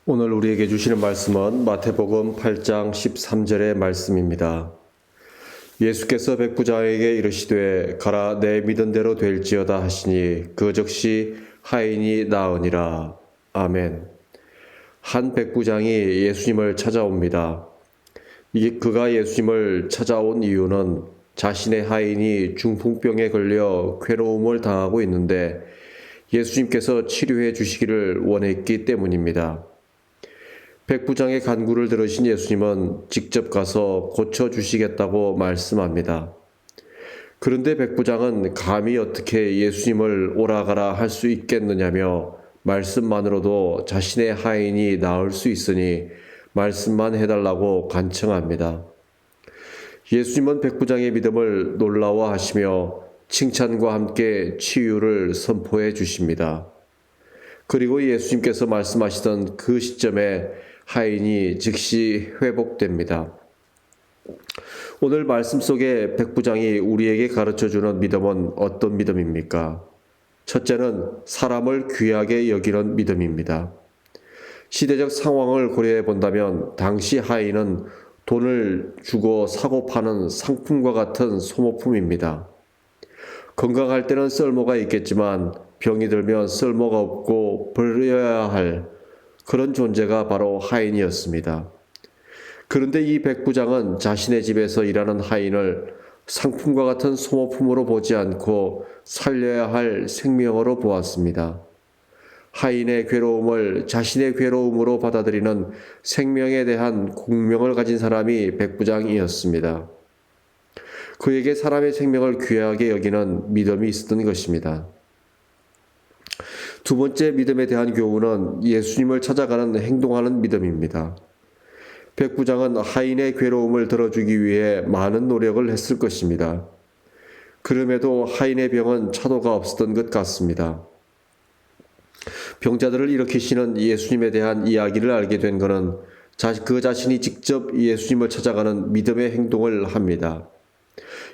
오늘 우리에게 주시는 말씀은 마태복음 8장 13절의 말씀입니다. 예수께서 백부장에게 이르시되 가라 내 믿은 대로 될지어다 하시니 그 즉시 하인이 나으니라. 아멘. 한 백부장이 예수님을 찾아옵니다. 그가 예수님을 찾아온 이유는 자신의 하인이 중풍병에 걸려 괴로움을 당하고 있는데 예수님께서 치료해 주시기를 원했기 때문입니다. 백부장의 간구를 들으신 예수님은 직접 가서 고쳐주시겠다고 말씀합니다. 그런데 백부장은 감히 어떻게 예수님을 오라가라 할 수 있겠느냐며 말씀만으로도 자신의 하인이 나을 수 있으니 말씀만 해달라고 간청합니다. 예수님은 백부장의 믿음을 놀라워하시며 칭찬과 함께 치유를 선포해 주십니다. 그리고 예수님께서 말씀하시던 그 시점에 하인이 즉시 회복됩니다. 오늘 말씀 속에 백부장이 우리에게 가르쳐주는 믿음은 어떤 믿음입니까? 첫째는 사람을 귀하게 여기는 믿음입니다. 시대적 상황을 고려해 본다면 당시 하인은 돈을 주고 사고 파는 상품과 같은 소모품입니다. 건강할 때는 쓸모가 있겠지만 병이 들면 쓸모가 없고 버려야 할 그런 존재가 바로 하인이었습니다. 그런데 이 백부장은 자신의 집에서 일하는 하인을 상품과 같은 소모품으로 보지 않고 살려야 할 생명으로 보았습니다. 하인의 괴로움을 자신의 괴로움으로 받아들이는 생명에 대한 공명을 가진 사람이 백부장이었습니다. 그에게 사람의 생명을 귀하게 여기는 믿음이 있었던 것입니다. 두 번째 믿음에 대한 교훈은 예수님을 찾아가는 행동하는 믿음입니다. 백부장은 하인의 괴로움을 들어주기 위해 많은 노력을 했을 것입니다. 그럼에도 하인의 병은 차도가 없었던 것 같습니다. 병자들을 일으키시는 예수님에 대한 이야기를 알게 된 그는 그 자신이 직접 예수님을 찾아가는 믿음의 행동을 합니다.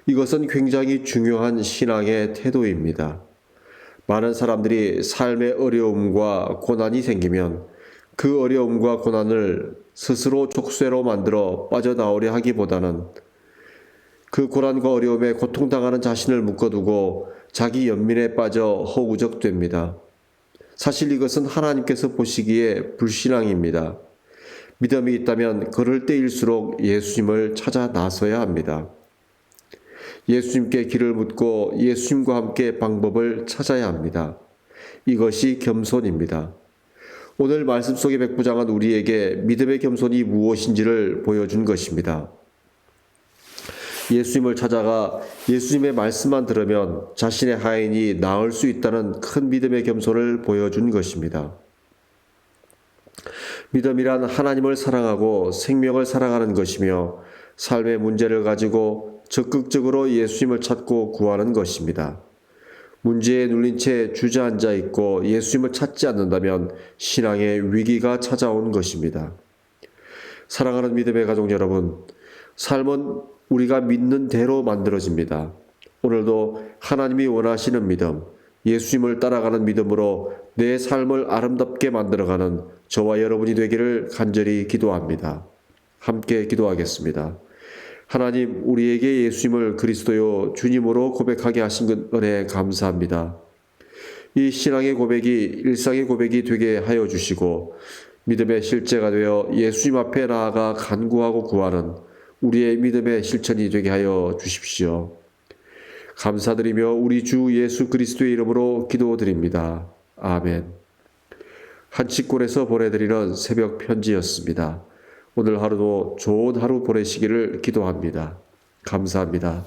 이것은 굉장히 중요한 신앙의 태도입니다. 많은 사람들이 삶의 어려움과 고난이 생기면 그 어려움과 고난을 스스로 족쇄로 만들어 빠져나오려 하기보다는 그 고난과 어려움에 고통당하는 자신을 묶어두고 자기 연민에 빠져 허우적됩니다. 사실 이것은 하나님께서 보시기에 불신앙입니다. 믿음이 있다면 그럴 때일수록 예수님을 찾아 나서야 합니다. 예수님께 길을 묻고 예수님과 함께 방법을 찾아야 합니다. 이것이 겸손입니다. 오늘 말씀 속의 백부장은 우리에게 믿음의 겸손이 무엇인지를 보여준 것입니다. 예수님을 찾아가 예수님의 말씀만 들으면 자신의 하인이 나을 수 있다는 큰 믿음의 겸손을 보여준 것입니다. 믿음이란 하나님을 사랑하고 생명을 사랑하는 것이며 삶의 문제를 가지고 적극적으로 예수님을 찾고 구하는 것입니다. 문제에 눌린 채 주저앉아 있고 예수님을 찾지 않는다면 신앙의 위기가 찾아온 것입니다. 사랑하는 믿음의 가족 여러분, 삶은 우리가 믿는 대로 만들어집니다. 오늘도 하나님이 원하시는 믿음, 예수님을 따라가는 믿음으로 내 삶을 아름답게 만들어가는 저와 여러분이 되기를 간절히 기도합니다. 함께 기도하겠습니다. 하나님, 우리에게 예수님을 그리스도요 주님으로 고백하게 하신 은혜에 감사합니다. 이 신앙의 고백이 일상의 고백이 되게 하여 주시고 믿음의 실제가 되어 예수님 앞에 나아가 간구하고 구하는 우리의 믿음의 실천이 되게 하여 주십시오. 감사드리며 우리 주 예수 그리스도의 이름으로 기도드립니다. 아멘. 한치골에서 보내드리는 새벽 편지였습니다. 오늘 하루도 좋은 하루 보내시기를 기도합니다. 감사합니다.